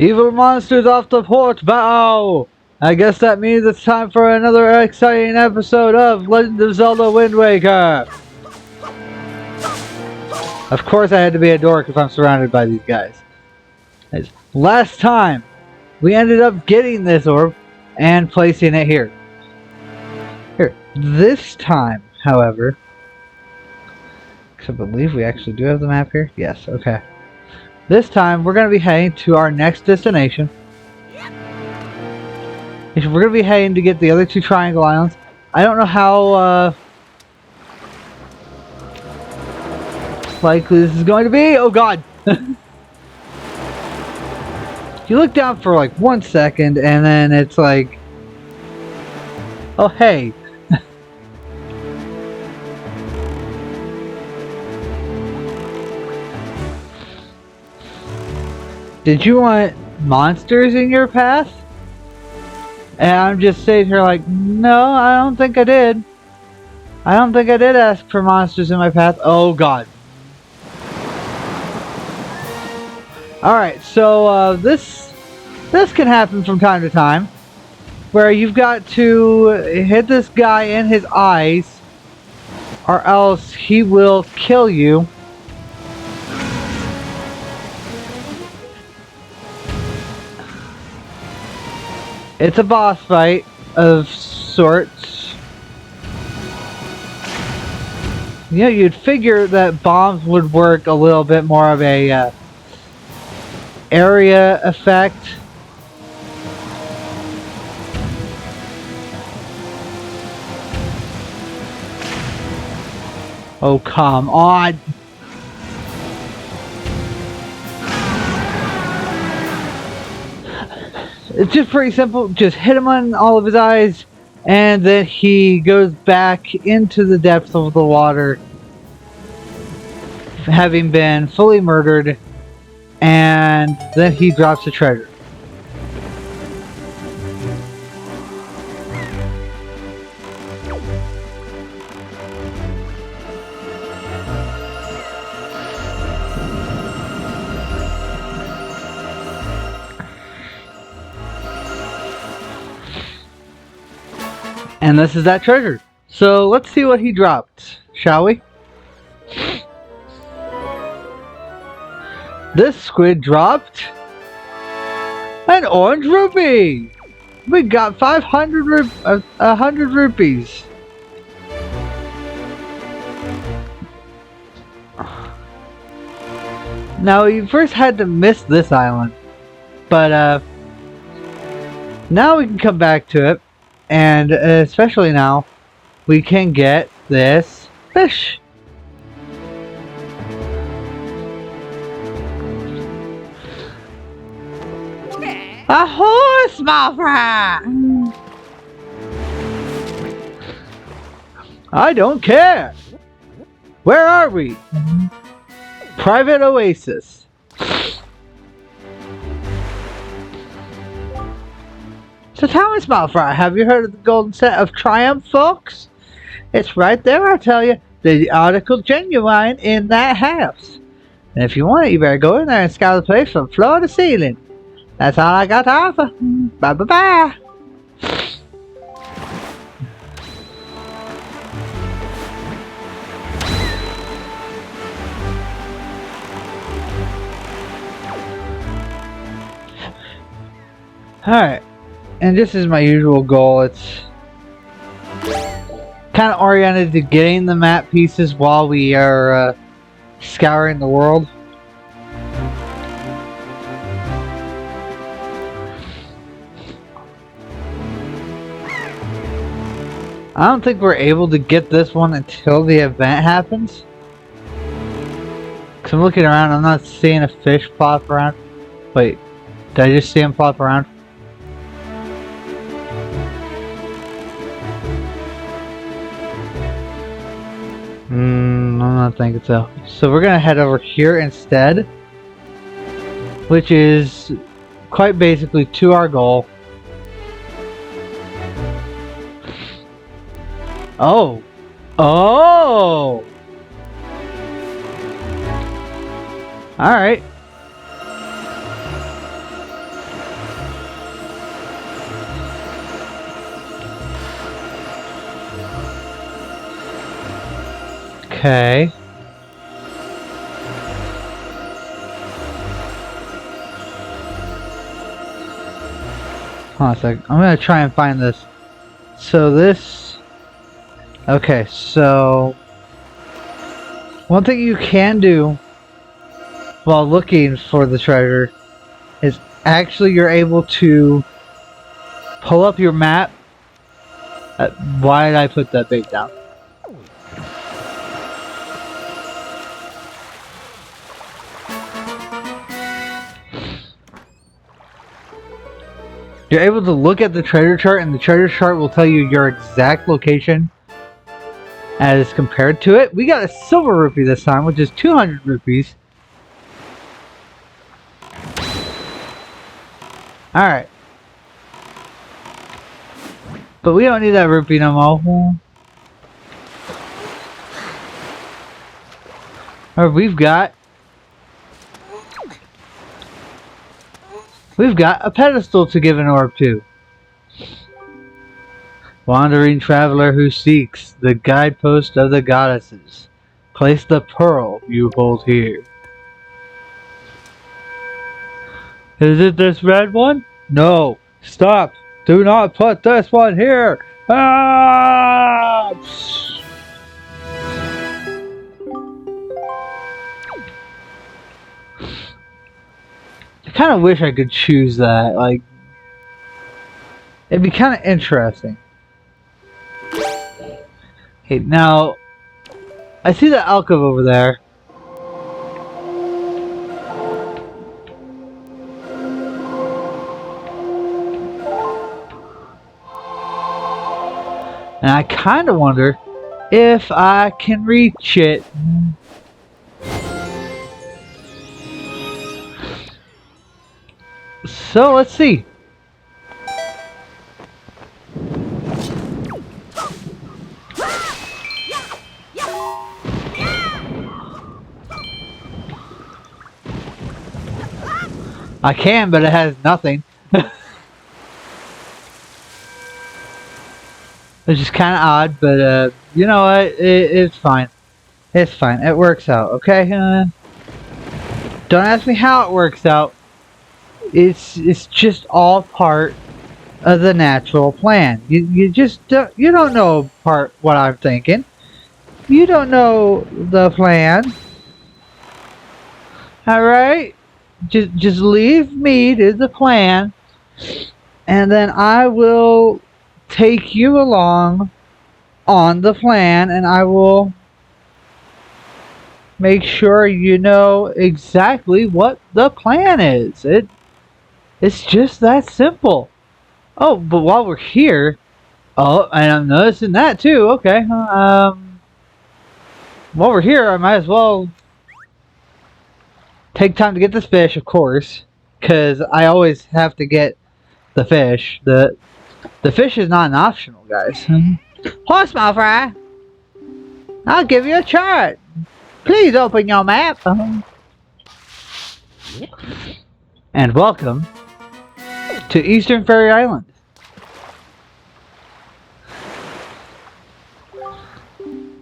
Evil monsters off the port bow! I guess that means it's time for another exciting episode of Legend of Zelda Wind Waker! Of course I had to be a dork if I'm surrounded by these guys. Last time, we ended up getting this orb and placing it here. This time, however, because I believe we actually do have the map here. Yes, okay. This time, we're going to be heading to our next destination. We're going to be heading to get the other two triangle islands. I don't know how likely this is going to be. Oh god! You look down for like 1 second and then it's like, oh hey. Did you want monsters in your path? And I'm just sitting here like, no, I don't think I did. I don't think I did ask for monsters in my path. Oh god. Alright, so this can happen from time to time. Where you've got to hit this guy in his eyes, or else he will kill you. It's a boss fight of sorts. You know, you'd figure that bombs would work a little bit more of a area effect. Oh, come on. It's just pretty simple. Just hit him on all of his eyes, and then he goes back into the depths of the water, having been fully murdered, and then he drops the treasure. And this is that treasure. So let's see what he dropped, shall we? This squid dropped an orange rupee. We got 100 rupees. Now you first had to miss this island, but now we can come back to it. And especially now, we can get this fish. Ahoy, small fry! I don't care. Where are we? Private Oasis. So tell me, small fry, have you heard of the golden set of Triumph, folks? It's right there, I tell you. The article genuine in that house. And if you want it, you better go in there and scour the place from floor to ceiling. That's all I got to offer. Bye bye bye. Alright. And this is my usual goal. It's kind of oriented to getting the map pieces while we are scouring the world. I don't think we're able to get this one until the event happens. Because I'm looking around, I'm not seeing a fish plop around. Wait, did I just see him plop around? I'm not thinking so. So we're gonna head over here instead, which is quite basically to our goal. Oh! Oh! Alright. Okay. Hold on a sec. I'm gonna try and find this. So this... Okay, so... One thing you can do while looking for the treasure is actually you're able to pull up your map. Why did I put that bait down? You're able to look at the treasure chart, and the treasure chart will tell you your exact location as compared to it. We got a silver rupee this time, which is 200 rupees. Alright. But we don't need that rupee no more. Or we've got a pedestal to give an orb to. Wandering traveler who seeks the guidepost of the goddesses, place the pearl you hold here. Is it this red one? No. Stop. Do not put this one here. Ah! I kind of wish I could choose that. Like, it'd be kind of interesting. Okay, now I see the alcove over there. And I kind of wonder if I can reach it. So let's see. I can, but it has nothing. Which is kind of odd, but you know what? It's fine. It's fine. It works out, okay? Don't ask me how it works out. It's just all part of the natural plan. You just don't know what I'm thinking. You don't know the plan. All right? Just leave me to the plan, and then I will take you along on the plan, and I will make sure you know exactly what the plan is. It's just that simple. Oh, but while we're here, oh, and I'm noticing that too. Okay, while we're here, I might as well take time to get this fish, of course, because I always have to get the fish. The fish is not an optional, guys. Horse mouth fry. I'll give you a chart. Please open your map. And welcome to Eastern Fairy Island.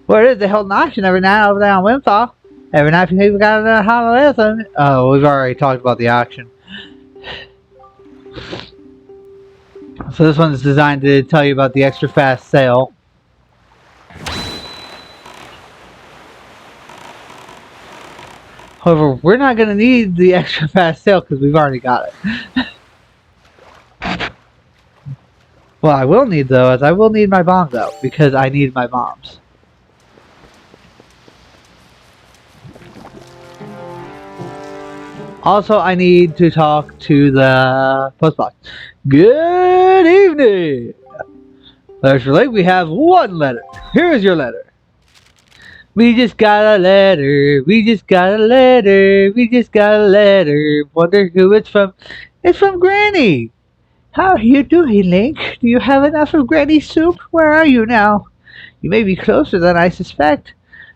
What it is, they hold an auction every night over there on Windfall. Every night people got a holiday. Oh, we've already talked about the auction. So this one's designed to tell you about the extra fast sale. However, we're not going to need the extra fast sale because we've already got it. Well, I will need though, is I will need my bombs out because I need my bombs. Also, I need to talk to the postbox. Good evening! Letters relate, we have one letter. Here is your letter. We just got a letter. We just got a letter. We just got a letter. Wonder who it's from. It's from Granny. How are you doing, Link? Do you have enough of Granny's soup? Where are you now? You may be closer than I suspect.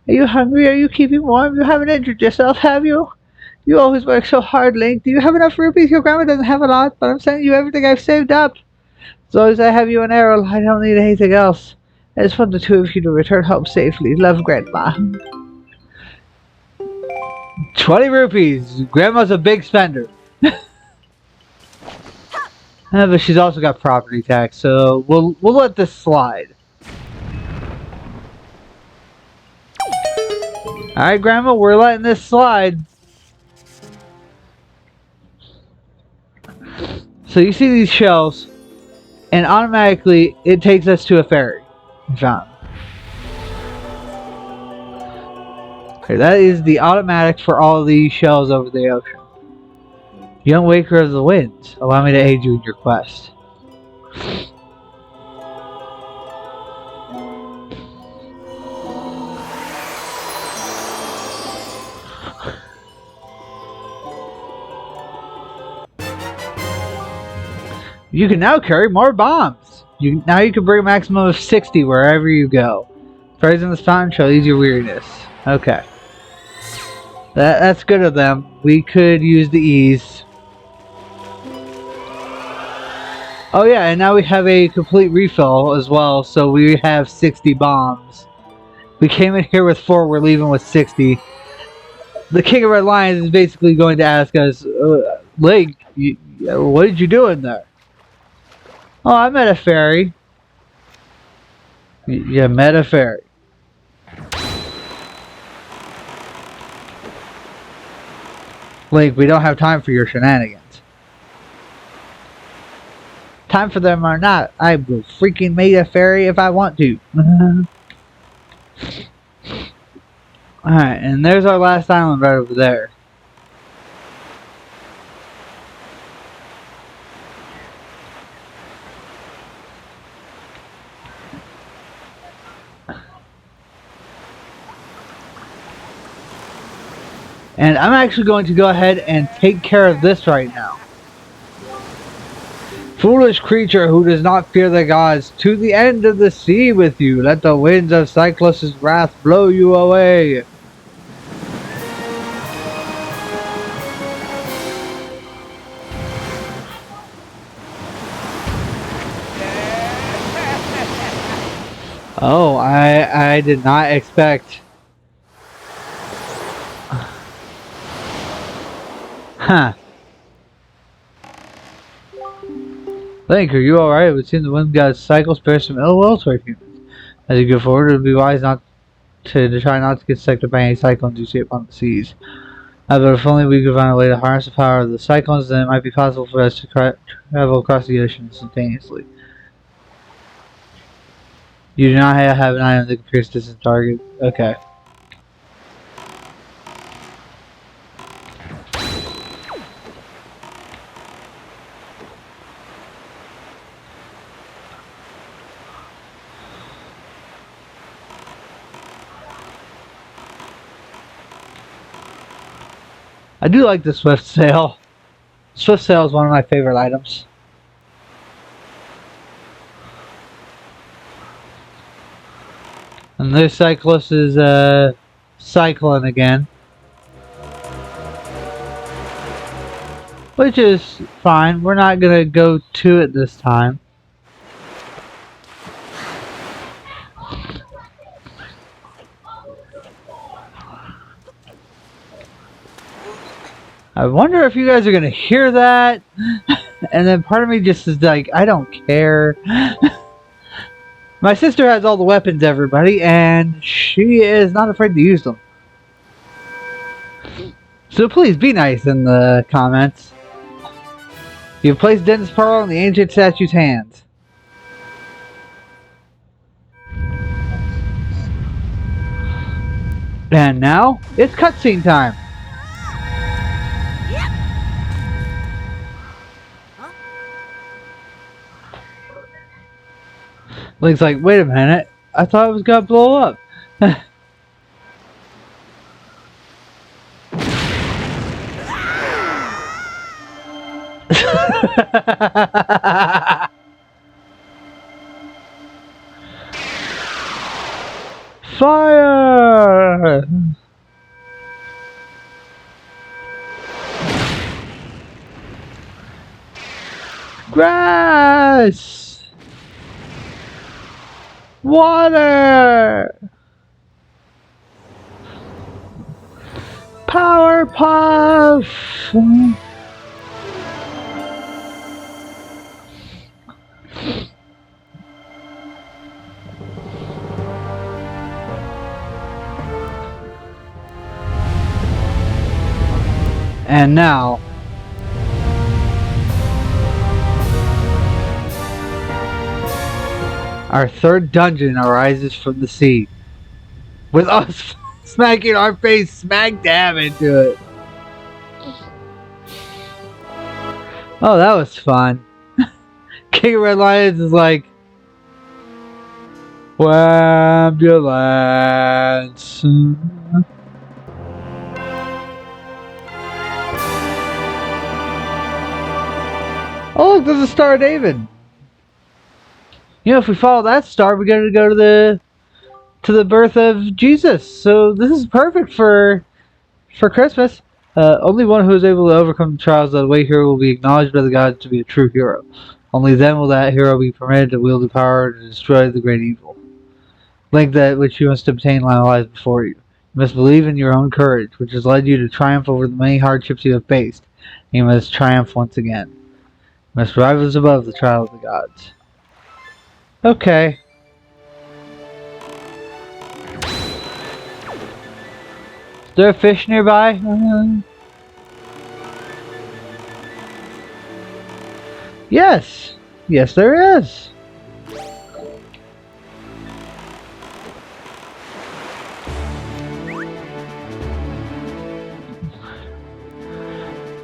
Are you hungry? Are you keeping warm? You haven't injured yourself, have you? You always work so hard, Link. Do you have enough rupees? Your grandma doesn't have a lot, but I'm sending you everything I've saved up. As long as I have you an arrow, I don't need anything else. It's for the two of you to return home safely. Love, Grandma. 20 rupees. Grandma's a big spender. But she's also got property tax, so we'll let this slide. Alright, Grandma, we're letting this slide. So you see these shells, and automatically it takes us to a ferry. Found. Okay, that is the automatic for all these shells over the ocean. Young Waker of the Winds, allow me to aid you in your quest. You can now carry more bombs. Now you can bring a maximum of 60 wherever you go. Praising this fountain shall ease your weariness. Okay. That's good of them. We could use the ease. Oh yeah, and now we have a complete refill as well, so we have 60 bombs. We came in here with 4, we're leaving with 60. The King of Red Lions is basically going to ask us, Link, what did you do in there? Oh, I met a fairy. You met a fairy. Link, we don't have time for your shenanigans. Time for them or not, I will freaking make a fairy if I want to. Alright, and there's our last island right over there. And I'm actually going to go ahead and take care of this right now. Foolish creature who does not fear the gods, to the end of the sea with you. Let the winds of Cyclos' wrath blow you away. Oh, I did not expect. Huh. Link, are you alright? It would seem the wind god cycles bear some ill will toward humans. As you go forward, it would be wise not to try not to get sucked up by any cyclones you see upon the seas. But if only we could find a way to harness the power of the cyclones, then it might be possible for us to travel across the ocean instantaneously. You do not have an item that can pierce distant target. Okay. I do like the Swift Sail. Swift Sail is one of my favorite items. And this cyclist is cycling again. Which is fine. We're not going to go to it this time. I wonder if you guys are going to hear that. And then part of me just is like, I don't care. My sister has all the weapons, everybody, and she is not afraid to use them. So please be nice in the comments. You've placed Dennis Pearl in the ancient statue's hands. And now, it's cutscene time. Link's like, wait a minute, I thought it was gonna blow up. Fire! Grass! Water! Powerpuff! And now, our third dungeon arises from the sea, with us smacking our face smack dab into it. Oh, that was fun. King Red Lions is like, ambulance. Oh, look, there's a Star of David. You know, if we follow that star, we gotta go to the birth of Jesus. So this is perfect for Christmas. Only one who is able to overcome the trials of the way hero will be acknowledged by the gods to be a true hero. Only then will that hero be permitted to wield the power to destroy the great evil. Link, that which you must obtain lies before you. You must believe in your own courage, which has led you to triumph over the many hardships you have faced. And you must triumph once again. You must rise above the trial of the gods. Okay. Is there a fish nearby? Yes. Yes, there is.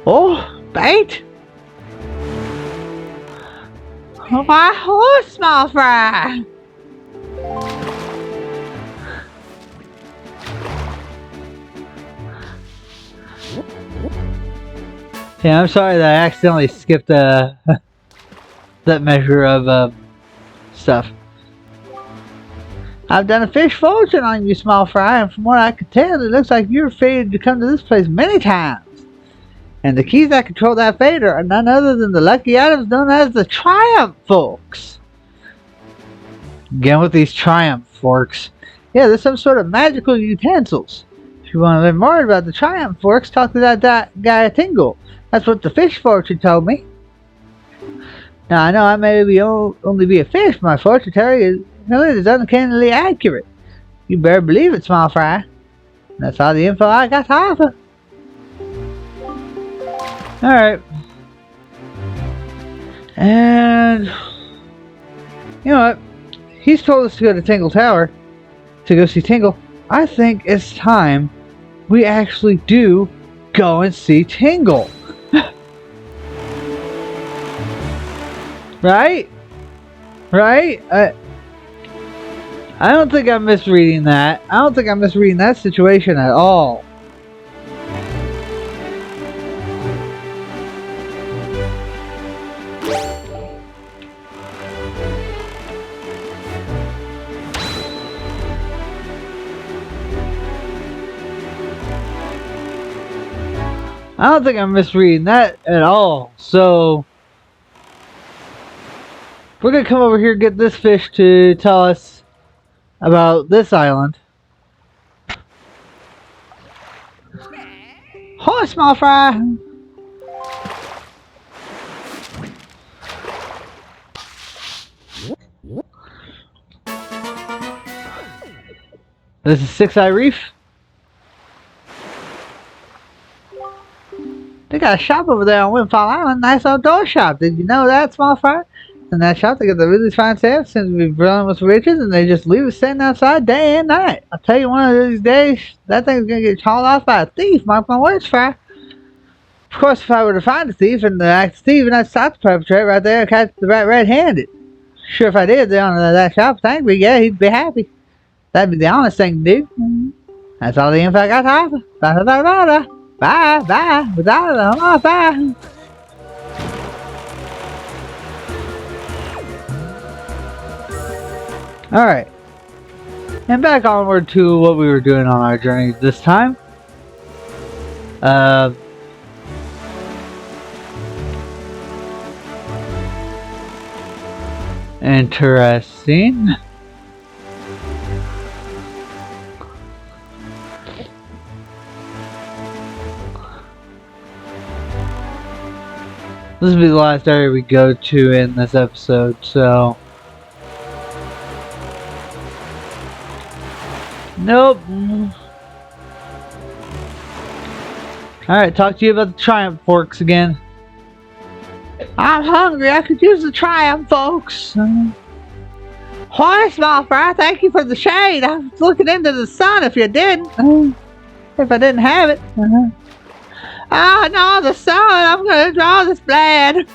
Oh, bait! Oh, my horse, small fry! Yeah, I'm sorry that I accidentally skipped that measure of stuff. I've done a fish fortune on you, small fry, and from what I could tell, it looks like you're fated to come to this place many times. And the keys that control that fate are none other than the lucky items known as the Triumph Forks. Again with these Triumph Forks. Yeah, there's some sort of magical utensils. If you want to learn more about the Triumph Forks, talk to that guy Tingle. That's what the fish fortune told me. Now I know I may only be a fish, but my fortune telling is uncannily accurate. You better believe it, small fry. That's all the info I got to offer. Alright. And you know what? He's told us to go to Tingle Tower to go see Tingle. I think it's time we actually do go and see Tingle. Right? Right? I don't think I'm misreading that. I don't think I'm misreading that situation at all. I don't think I'm misreading that at all. So we're gonna come over here and get this fish to tell us about this island. Hi, small fry. This is Six Eye Reef. They got a shop over there on Windfall Island, nice outdoor shop. Did you know that, small fry? In that shop, they got the really fine stuff since we've grown with riches, and they just leave us sitting outside day and night. I'll tell you, one of these days, that thing's gonna get hauled off by a thief. Mark my words, fry. Of course, if I were to find a thief and act thief, and I'd stop the perpetrator right there and catch the rat red-handed. Sure, if I did, the owner of that shop's angry. Yeah, he'd be happy. That'd be the honest thing to do. That's all the info I got to offer. Bye, bye, bye. Alright. And back onward to what we were doing on our journey this time. Interesting. This will be the last area we go to in this episode, so... Nope. Alright, talk to you about the Triumph Forks again. I'm hungry, I could use the Triumph Forks. Hi, small fry, thank you for the shade. I was looking into the sun if you didn't. If I didn't have it. Ah, no, the sun, I'm gonna draw this blood.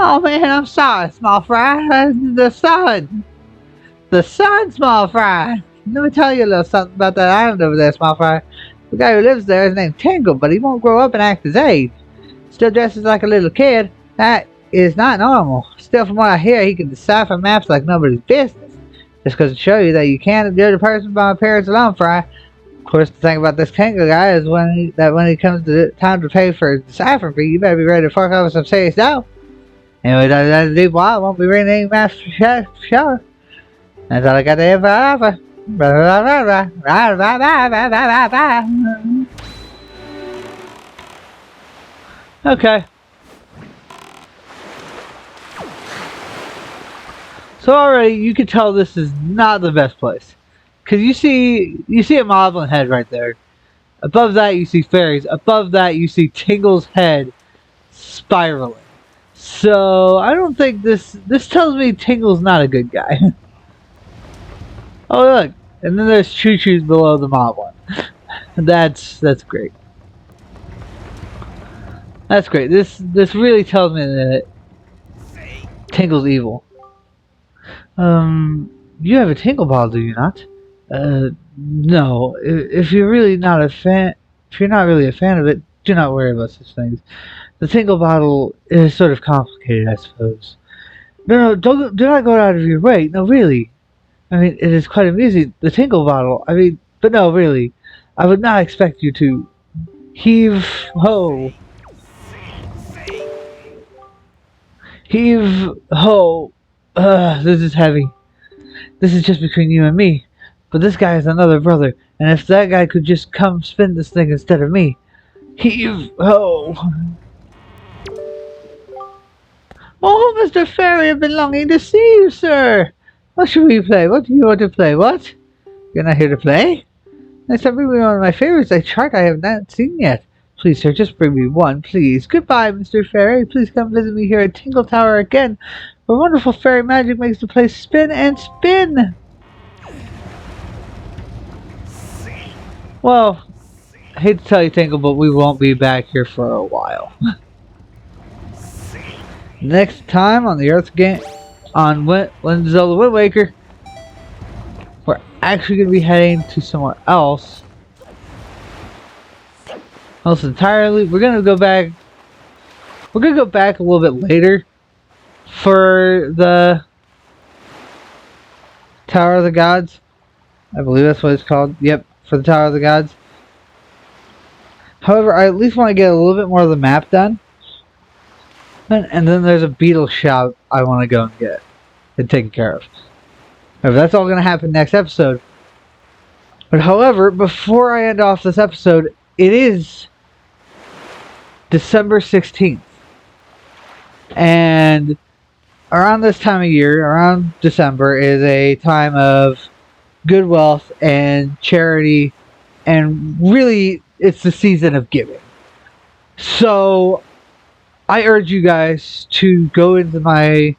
Oh man, I'm sorry, small fry. The sun. The sun, small fry. Let me tell you a little something about that island over there, small fry. The guy who lives there is named Tingle, but he won't grow up and act his age. Still dresses like a little kid. That is not normal. Still, from what I hear, he can decipher maps like nobody's business. Just goes to show you that you can't judge a person by appearance alone, Fry. Of course, the thing about this Tingle guy is when he comes to time to pay for a deciphering fee, you better be ready to fork over some serious dough. Anyway, that's a deep wall. I won't be reading any maps for sure. That's all I got to hear for offer. Okay. So already you can tell this is not the best place. Cause you see a moblin head right there. Above that you see fairies. Above that you see Tingle's head spiraling. So I don't think this tells me Tingle's not a good guy. Oh look, and then there's Choo Choo's below the moblin. That's great. That's great. This really tells me that Tingle's evil. You have a Tingle ball, do you not? No. If you're really not a fan, if you're not really a fan of it, do not worry about such things. The Tingle bottle is sort of complicated, I suppose. No, do not go out of your way. No, really. I mean, it is quite amusing. The Tingle bottle. I mean, but no, really. I would not expect you to heave ho. Heave ho. This is heavy. This is just between you and me. But this guy is another brother, and if that guy could just come spin this thing instead of me. Heave ho. Oh, Mr. Fairy, I've been longing to see you, sir. What should we play? What do you want to play? What? You're not here to play? Next time, bring me one of my favorites, a chart I have not seen yet. Please, sir, just bring me one, please. Goodbye, Mr. Fairy. Please come visit me here at Tingle Tower again, where wonderful fairy magic makes the place spin and spin. Well, I hate to tell you, Tingle, but we won't be back here for a while. Next time on the Earth game, on Legend of Zelda Wind Waker, we're actually going to be heading to somewhere else. Almost entirely. We're going to go back. We're going to go back a little bit later for the Tower of the Gods. I believe that's what it's called. Yep, for the Tower of the Gods. However, I at least want to get a little bit more of the map done. And then there's a beetle shop I want to go and get and take care of. However, that's all going to happen next episode. But however, before I end off this episode, it is December 16th. And around this time of year, around December, is a time of good wealth and charity. And really, it's the season of giving. So I urge you guys to go into the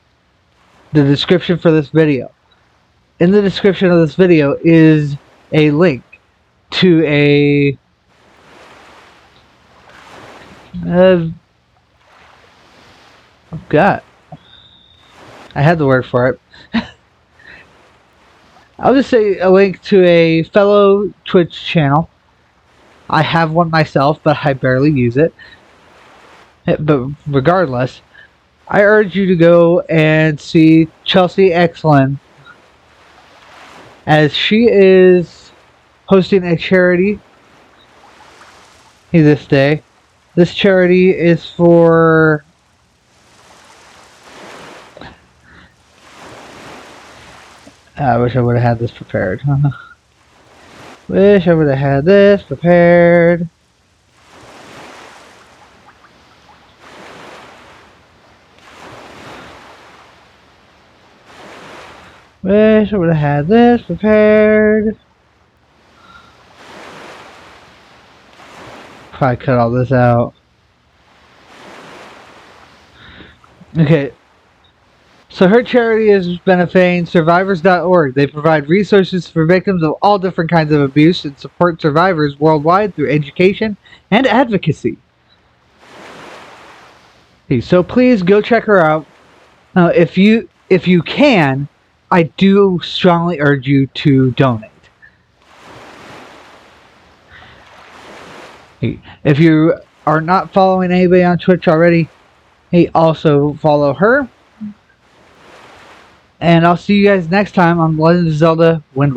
description for this video. In the description of this video is a link to a I've got. I had the word for it. I'll just say a link to a fellow Twitch channel. I have one myself, but I barely use it. But regardless, I urge you to go and see Chelsea Exlin, as she is hosting a charity this day. This charity is for I wish I would have had this prepared. Wish I would have had this prepared. Wish I would have had this prepared. Probably cut all this out. Okay. So her charity is benefiting survivors.org. They provide resources for victims of all different kinds of abuse and support survivors worldwide through education and advocacy. So please go check her out. If you can, I do strongly urge you to donate. If you are not following anybody on Twitch already, also follow her. And I'll see you guys next time on Legend of Zelda Wind